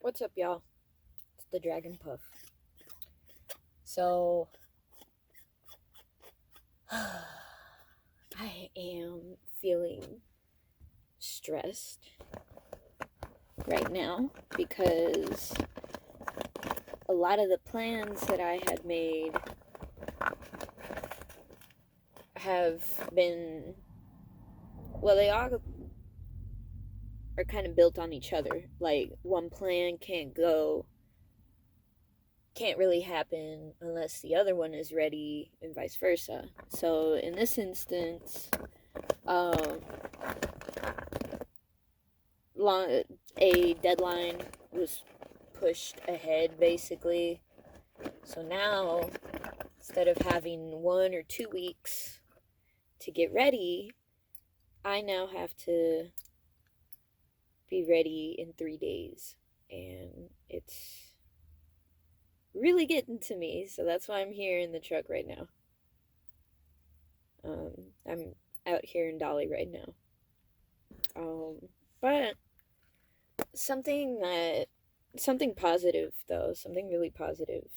What's up, y'all? It's the Dragon Puff. So, I am feeling stressed right now because a lot of the plans that I had made have been, well, they all are kind of built on each other. Like, one plan can't really happen unless the other one is ready, and vice versa. So, in this instance, um, a deadline was pushed ahead, basically. So now, instead of having 1 or 2 weeks to get ready, I now have to be ready in 3 days. And it's really getting to me. So that's why I'm here in the truck right now. I'm out here in Dolly right now. But something positive, though, something really positive,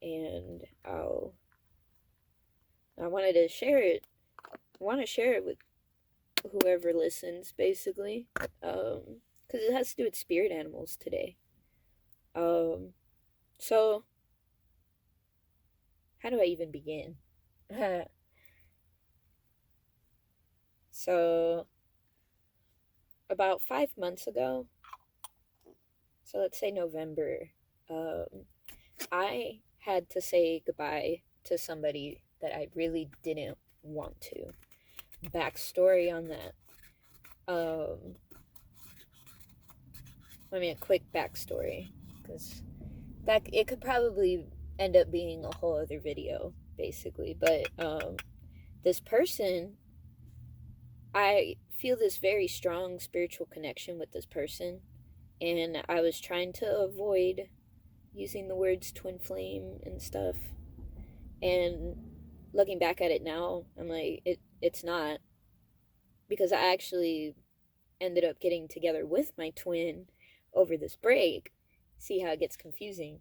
and I wanted to share it. I want to share it with whoever listens, basically, because it has to do with spirit animals today. So how do I even begin? So about 5 months ago, so let's say November, I had to say goodbye to somebody that I really didn't want to. Backstory on that. A quick backstory, because that it could probably end up being a whole other video, basically. But this person, I feel this very strong spiritual connection with this person, and I was trying to avoid using the words twin flame and stuff. And looking back at it now, I'm like, it's not, because I actually ended up getting together with my twin over this break. See how it gets confusing.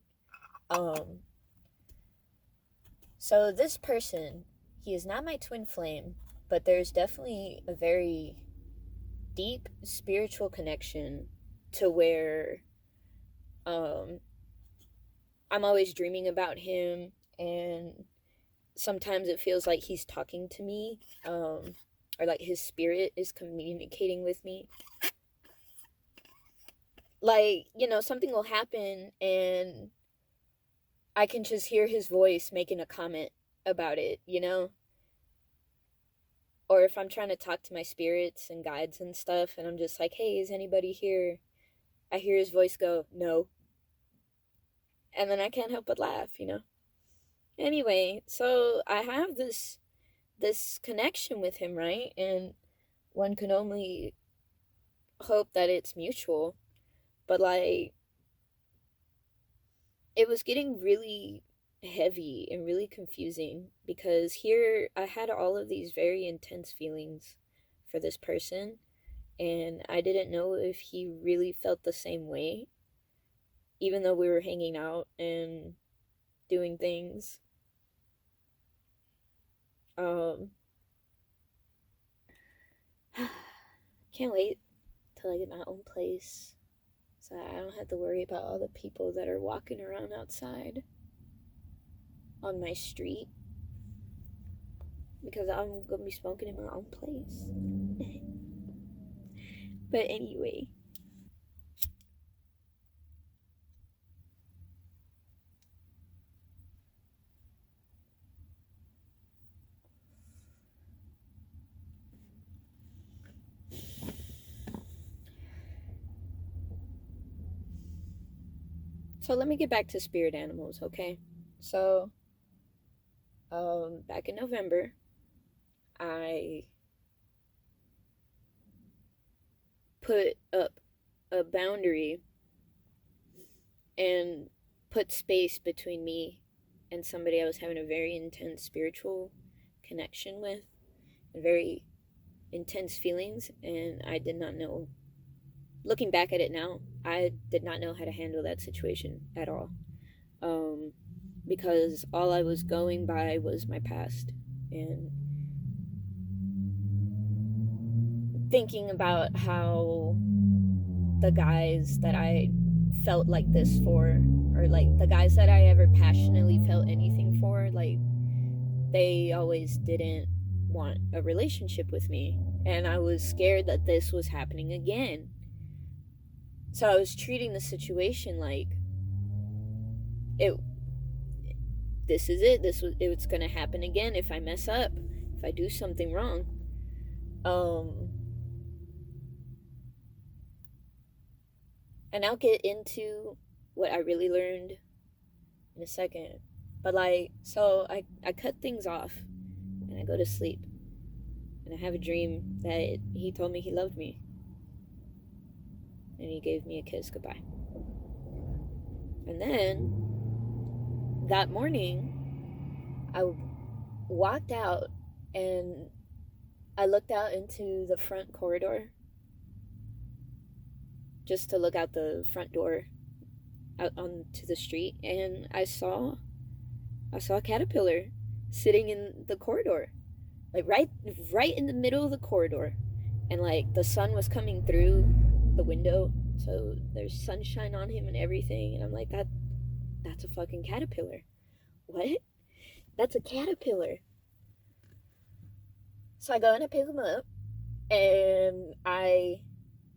So this person, he is not my twin flame, but there's definitely a very deep spiritual connection to where I'm always dreaming about him, and sometimes it feels like he's talking to me, or like his spirit is communicating with me. Like, something will happen and I can just hear his voice making a comment about it. Or if I'm trying to talk to my spirits and guides and stuff, and I'm just like, hey, is anybody here? I hear his voice go, no. And then I can't help but laugh. Anyway, so I have this connection with him, right? And one can only hope that it's mutual. But like, it was getting really heavy and really confusing, because here I had all of these very intense feelings for this person, and I didn't know if he really felt the same way, even though we were hanging out and doing things. Um, can't wait till I get my own place so I don't have to worry about all the people that are walking around outside on my street, because I'm gonna be smoking in my own place. But anyway, so let me get back to spirit animals, okay? So, back in November, I put up a boundary and put space between me and somebody I was having a very intense spiritual connection with, and very intense feelings, and I did not know looking back at it now, I did not know how to handle that situation at all. Because all I was going by was my past. And thinking about how the guys that I felt like this for, or like the guys that I ever passionately felt anything for, like they always didn't want a relationship with me. And I was scared that this was happening again. So I was treating the situation like this is it. It's gonna happen again if I mess up, if I do something wrong. And I'll get into what I really learned in a second. But like, so I cut things off and I go to sleep. And I have a dream that he told me he loved me. And he gave me a kiss goodbye. And then that morning, I walked out and I looked out into the front corridor just to look out the front door out onto the street, and I saw a caterpillar sitting in the corridor, like right in the middle of the corridor, and like the sun was coming through the window, so there's sunshine on him and everything, and I'm like, that's a fucking caterpillar. What? That's a caterpillar. So I go and I pick him up, and I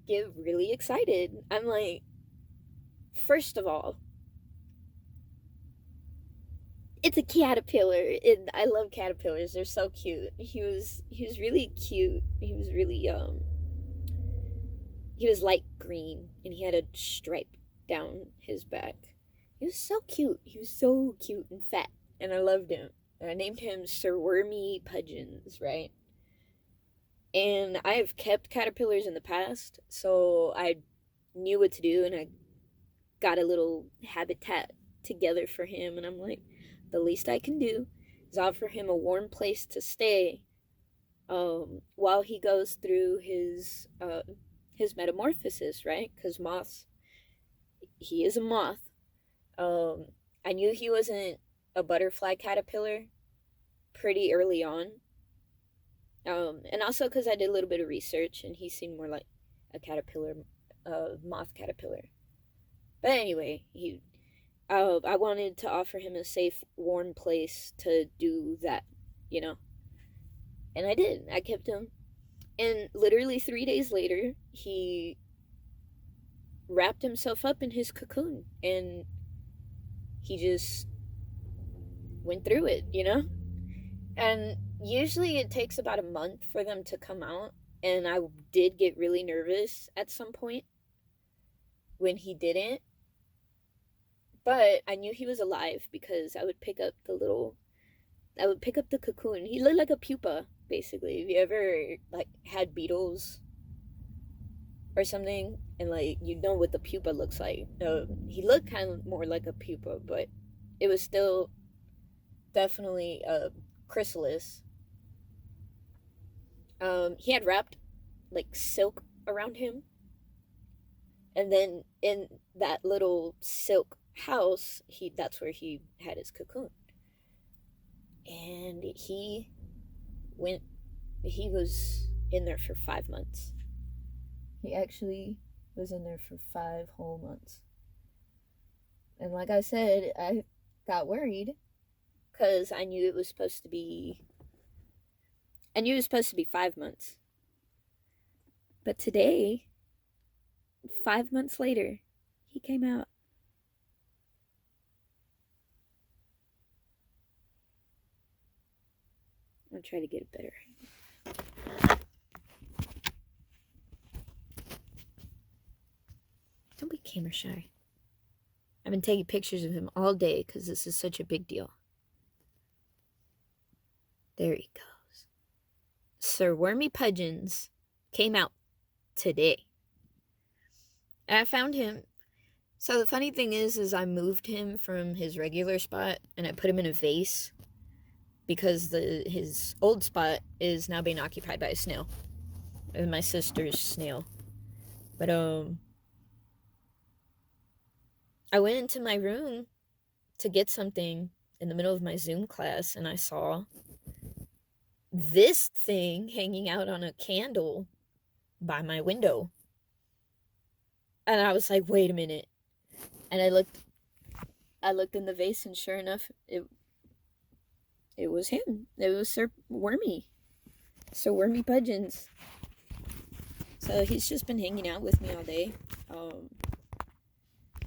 get really excited. I'm like, first of all, it's a caterpillar, and I love caterpillars. They're so cute. He was really cute. He was really he was light green, and he had a stripe down his back. He was so cute. He was so cute and fat, and I loved him. And I named him Sir Wormy Pudgeons, right? And I have kept caterpillars in the past, so I knew what to do, and I got a little habitat together for him, and I'm like, the least I can do is offer him a warm place to stay while he goes through his metamorphosis, right? Because moths, he is a moth. I knew he wasn't a butterfly caterpillar pretty early on. And also because I did a little bit of research, and he seemed more like a caterpillar, moth caterpillar. But anyway, I wanted to offer him a safe, warm place to do that, you know? And I did. I kept him. And literally 3 days later, he wrapped himself up in his cocoon, and he just went through it, you know? And usually it takes about a month for them to come out, and I did get really nervous at some point when he didn't. But I knew he was alive because I would pick up the cocoon. He looked like a pupa, basically. Have you ever like had beetles or something, and like you know what the pupa looks like? He looked kind of more like a pupa, but it was still definitely a chrysalis. He had wrapped like silk around him, and then in that little silk house, that's where he had his cocoon. And he was in there for 5 months. He actually was in there for 5 whole months. And like I said, I got worried because I knew it was supposed to be 5 months. But today, 5 months later, he came out. I'll try to get it better. Don't be camera shy. I've been taking pictures of him all day because this is such a big deal. There he goes. Sir Wormy Pudgeons came out today. And I found him. So the funny thing is I moved him from his regular spot and I put him in a vase because his old spot is now being occupied by a snail. My sister's snail. But I went into my room to get something in the middle of my Zoom class, and I saw this thing hanging out on a candle by my window. And I was like, wait a minute. And I looked in the vase, and sure enough, it was him. It was Sir Wormy. Sir Wormy Pudgeons. So he's just been hanging out with me all day.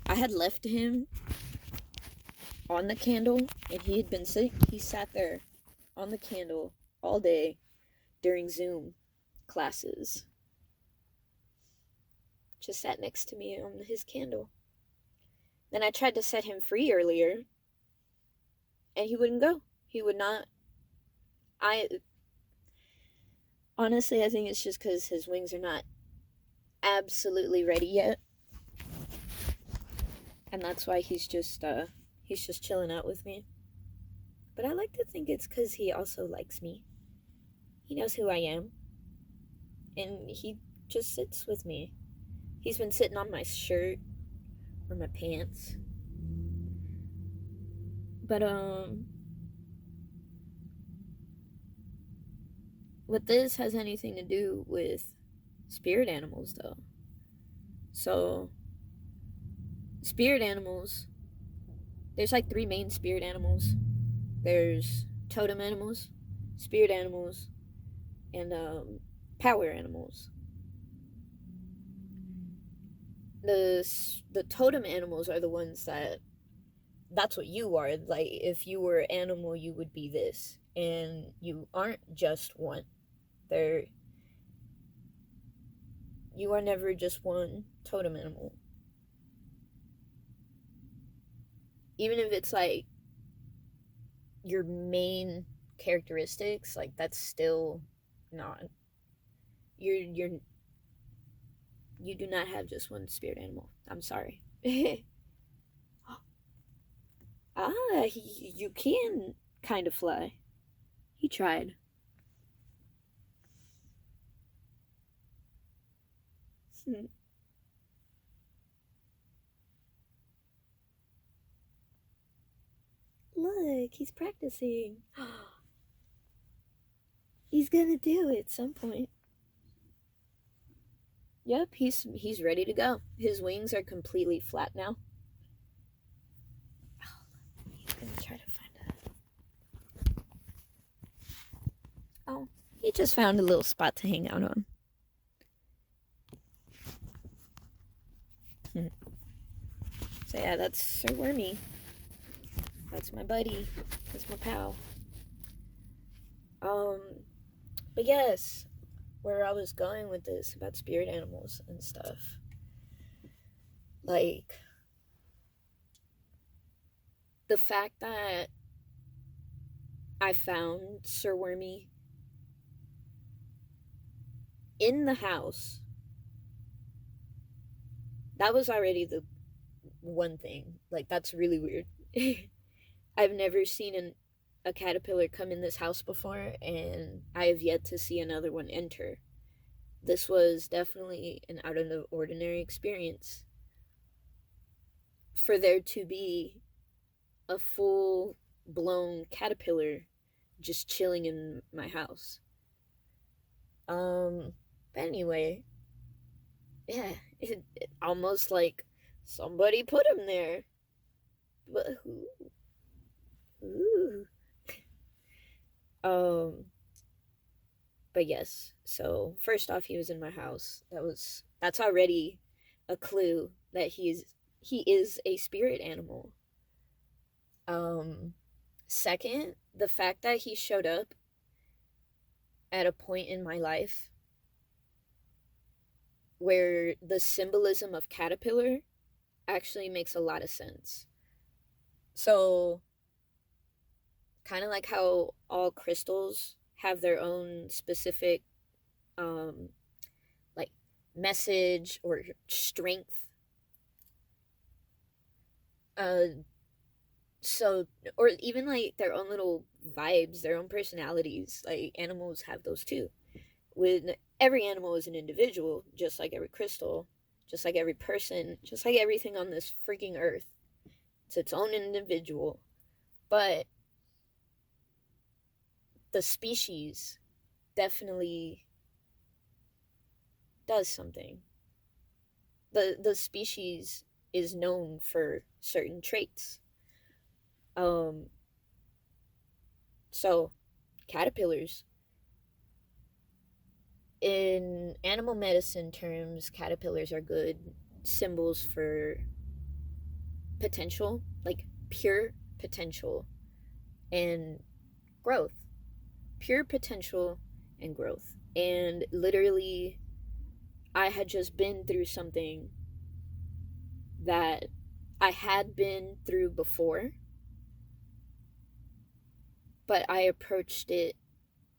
I had left him on the candle, and he had been sitting, he sat there on the candle all day during Zoom classes. Just sat next to me on his candle. Then I tried to set him free earlier, and he wouldn't go. He would not. Honestly, I think it's just because his wings are not absolutely ready yet. And that's why he's just chilling out with me. But I like to think it's because he also likes me. He knows who I am. And he just sits with me. He's been sitting on my shirt or my pants. But what this has anything to do with spirit animals, though. So spirit animals, there's like 3 main spirit animals. There's totem animals, spirit animals, and power animals. The totem animals are the ones that's what you are. Like, if you were an animal, you would be this, and you aren't just one. You are never just one totem animal. Even if it's like your main characteristics, like, that's still not, you do not have just one spirit animal. I'm sorry. You can kind of fly. He tried. Look, he's practicing. He's gonna do it at some point. Yep, he's ready to go. His wings are completely flat now. He's gonna try to find a... Oh, he just found a little spot to hang out on. So yeah, that's Sir Wormy. That's my buddy. That's my pal. But yes, where I was going with this about spirit animals and stuff. Like, the fact that I found Sir Wormy in the house, that was already the one thing. Like, that's really weird. I've never seen a caterpillar come in this house before, and I have yet to see another one enter. This was definitely an out of the ordinary experience. For there to be a full blown caterpillar just chilling in my house. But anyway, yeah, it almost like somebody put him there. But who? Ooh. But yes, so first off, he was in my house. That's already a clue that he is a spirit animal. Second, the fact that he showed up at a point in my life where the symbolism of caterpillar actually makes a lot of sense. So, kind of like how all crystals have their own specific like message or strength, so, or even like their own little vibes, their own personalities, like animals have those too. With every animal is an individual, just like every crystal, just like every person, just like everything on this freaking earth. It's its own individual. But the species definitely does something. The species is known for certain traits. So caterpillars, in animal medicine terms, caterpillars are good symbols for potential, like pure potential and growth. Pure potential and growth. And literally, I had just been through something that I had been through before, but I approached it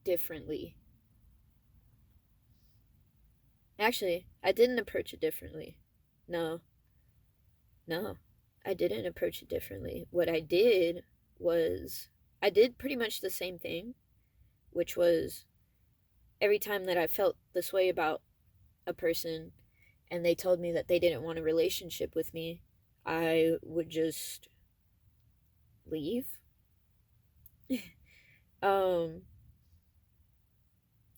differently. Actually, I didn't approach it differently. No, no, I didn't approach it differently. What I did was, I did pretty much the same thing, which was every time that I felt this way about a person and they told me that they didn't want a relationship with me, I would just leave. um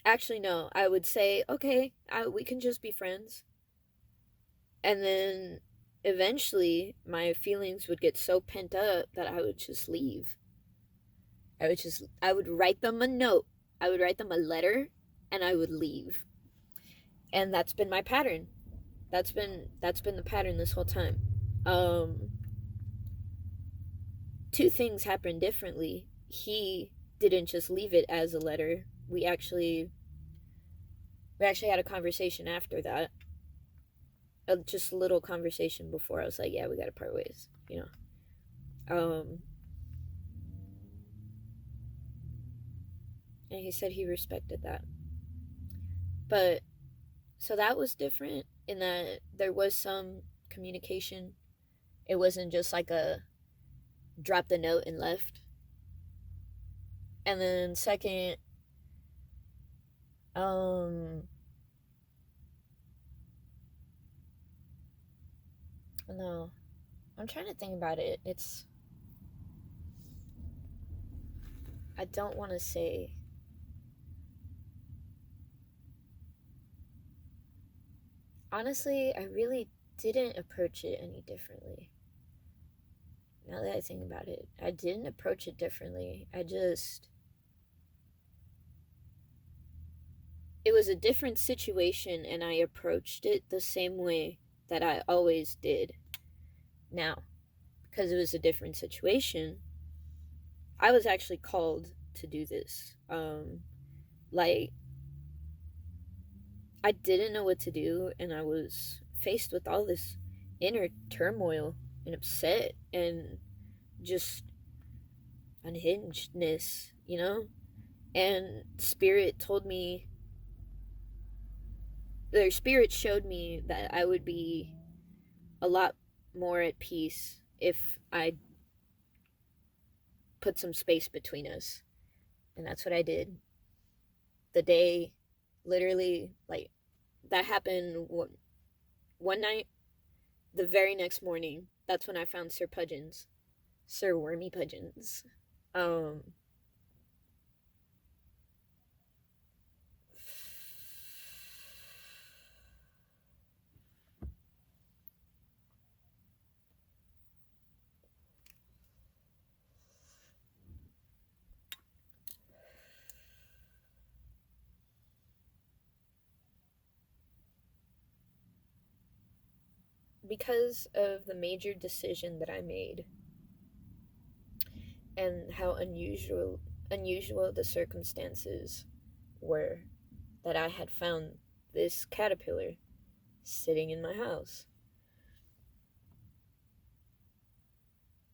Actually, no, I would say, okay, we can just be friends. And then eventually my feelings would get so pent up that I would just leave. I would write them a note. I would write them a letter and I would leave. And that's been my pattern. That's been the pattern this whole time. Um Two things happened differently. He didn't just leave it as a letter. We actually had a conversation after that. Just a little conversation before I was like, yeah, we gotta part ways, you know. And he said he respected that. But so that was different in that there was some communication. It wasn't just like a drop the note and left. And then second, no, I'm trying to think about it. I don't want to say. Honestly, I really didn't approach it any differently. Now that I think about it, I didn't approach it differently. It was a different situation and I approached it the same way that I always did. Now, because it was a different situation, I was actually called to do this. Like, I didn't know what to do and I was faced with all this inner turmoil and upset and just unhingedness, you know? And spirit showed me that I would be a lot more at peace if I put some space between us. And that's what I did. The day, literally, like, that happened one night. The very next morning, that's when I found Sir Wormy Pudgeons. Um, because of the major decision that I made and how unusual the circumstances were, that I had found this caterpillar sitting in my house.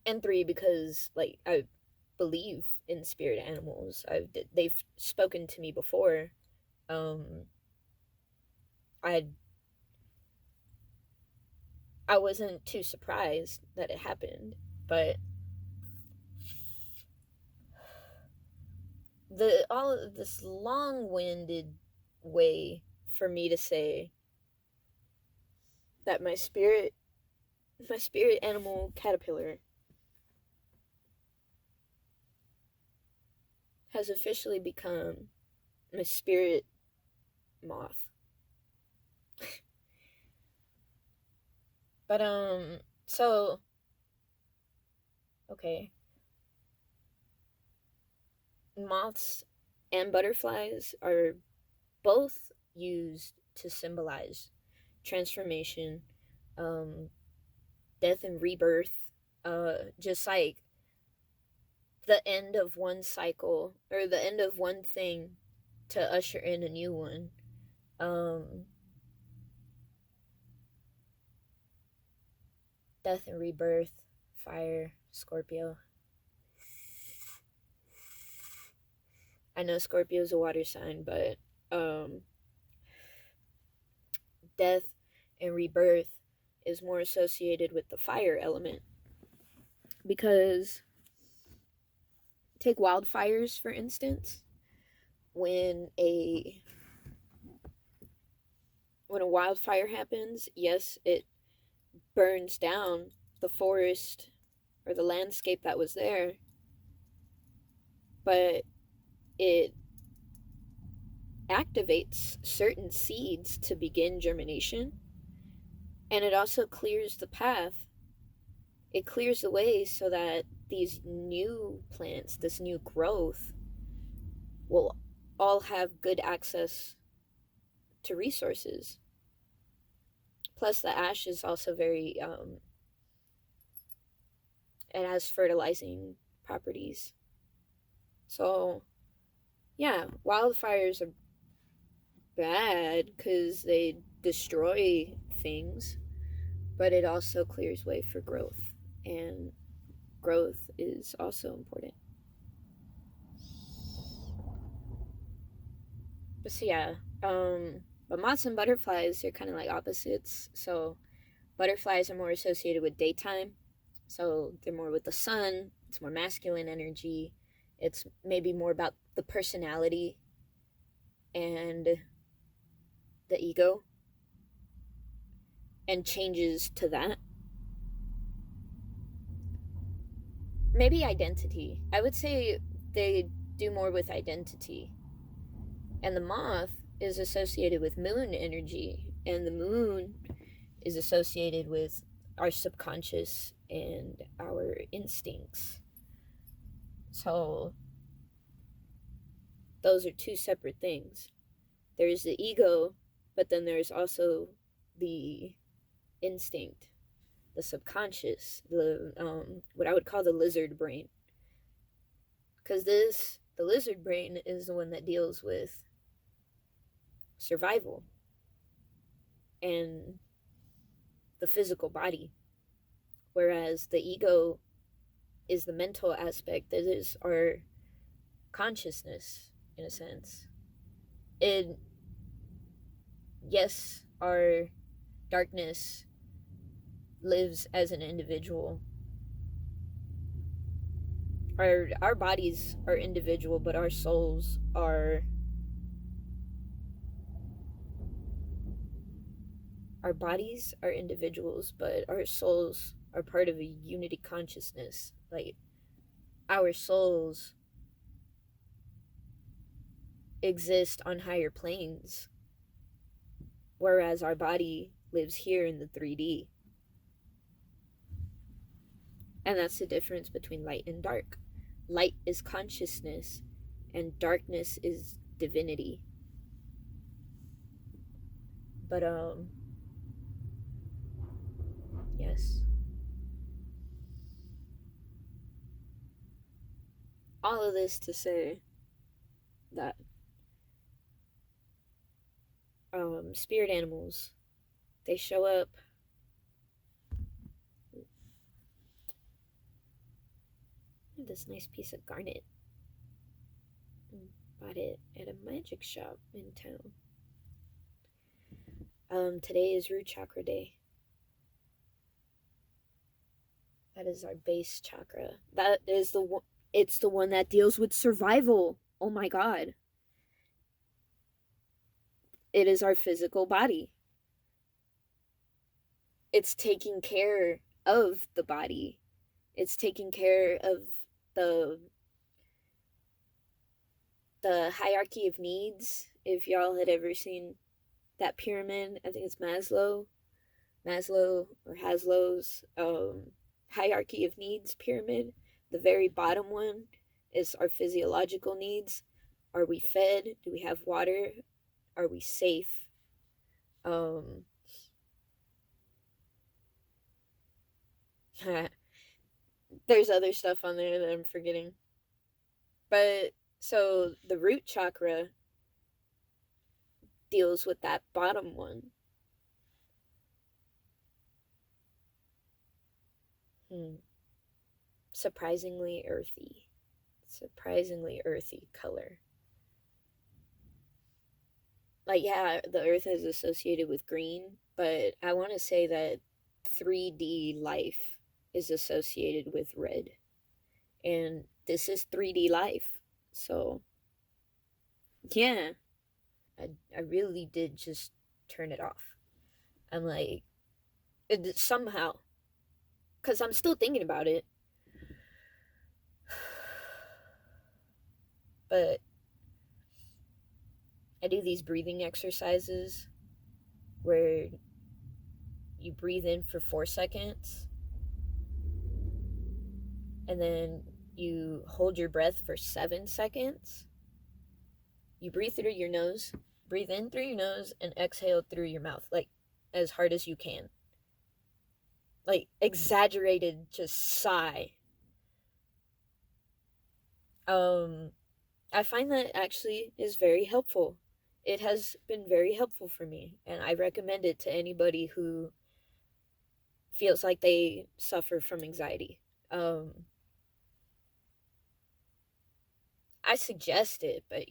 And three, because like I believe in spirit animals. They've spoken to me before. Um I I wasn't too surprised that it happened, but the all of this long-winded way for me to say that my spirit animal caterpillar has officially become my spirit moth. But so okay. Moths and butterflies are both used to symbolize transformation, um, death and rebirth, just like the end of one cycle or the end of one thing to usher in a new one. Death and rebirth, fire, Scorpio. I know Scorpio is a water sign, but death and rebirth is more associated with the fire element. Because take wildfires, for instance. When a wildfire happens, yes, it burns down the forest or the landscape that was there, but it activates certain seeds to begin germination, and it also clears the path. It clears the way so that these new plants, this new growth, will all have good access to resources. Plus, the ash is also very, it has fertilizing properties. So, yeah, wildfires are bad because they destroy things, but it also clears way for growth, and growth is also important. But so yeah, but moths and butterflies are kind of like opposites. So butterflies are more associated with daytime, so they're more with the sun. It's more masculine energy. It's maybe more about the personality and the ego, and changes to that. Maybe identity. I would say they do more with identity. And the moth is associated with moon energy, and the moon is associated with our subconscious and our instincts. So those are two separate things. There's the ego, but then there's also the instinct, the subconscious, the what I would call the lizard brain. Because the lizard brain is the one that deals with survival and the physical body, whereas the ego is the mental aspect. That is our consciousness, in a sense. It, yes, our darkness lives as an individual. Our bodies are individual, but our souls are, our bodies are individuals, but our souls are part of a unity consciousness. Like, our souls exist on higher planes, whereas our body lives here in the 3D. And that's the difference between light and dark. Light is consciousness, and darkness is divinity. But yes, all of this to say that spirit animals, they show up this nice piece of garnet. Bought it at a magic shop in town. Today is root chakra day. That is our base chakra. That is the one. It's the one that deals with survival. Oh my god. It is our physical body. it's taking care of the body. It's taking care of the the hierarchy of needs. If y'all had ever seen that pyramid, I think it's Maslow or Haslow's hierarchy of needs pyramid. The very bottom one is our physiological needs. Are we fed? Do we have water? Are we safe? Um, there's other stuff on there that I'm forgetting. But so the root chakra deals with that bottom one. Surprisingly earthy. Surprisingly earthy color. Like, yeah, the earth is associated with green, but I want to say that 3D life is associated with red. And this is 3D life. So, yeah, I really did just turn it off. I'm like, somehow, because I'm still thinking about it. But I do these breathing exercises where you breathe in for 4 seconds and then you hold your breath for 7 seconds. You breathe through your nose, breathe in through your nose, and exhale through your mouth, like as hard as you can. Like exaggerated, just sigh. I find that actually is very helpful. It has been very helpful for me, and I recommend it to anybody who feels like they suffer from anxiety. I suggest it, but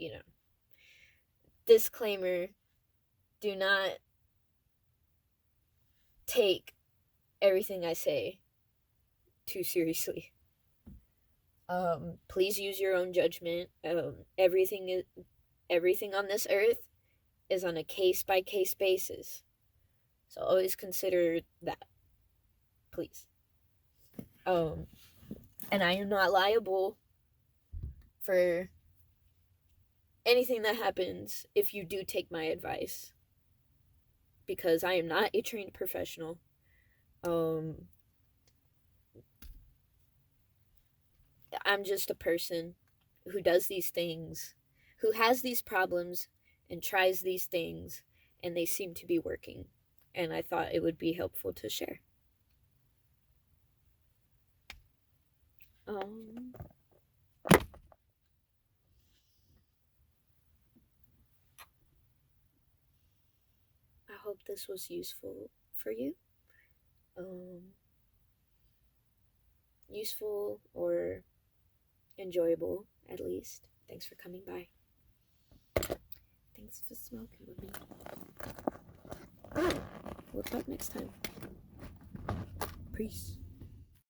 disclaimer, do not take everything I say too seriously. Please use your own judgment. Everything on this earth is on a case-by-case basis. So always consider that. Please. And I am not liable for anything that happens if you do take my advice, because I am not a trained professional. I'm just a person who does these things, who has these problems and tries these things, and they seem to be working. And I thought it would be helpful to share. I hope this was useful for you. Useful or enjoyable, at least. Thanks for coming by. Thanks for smoking with me. We'll talk next time. Peace.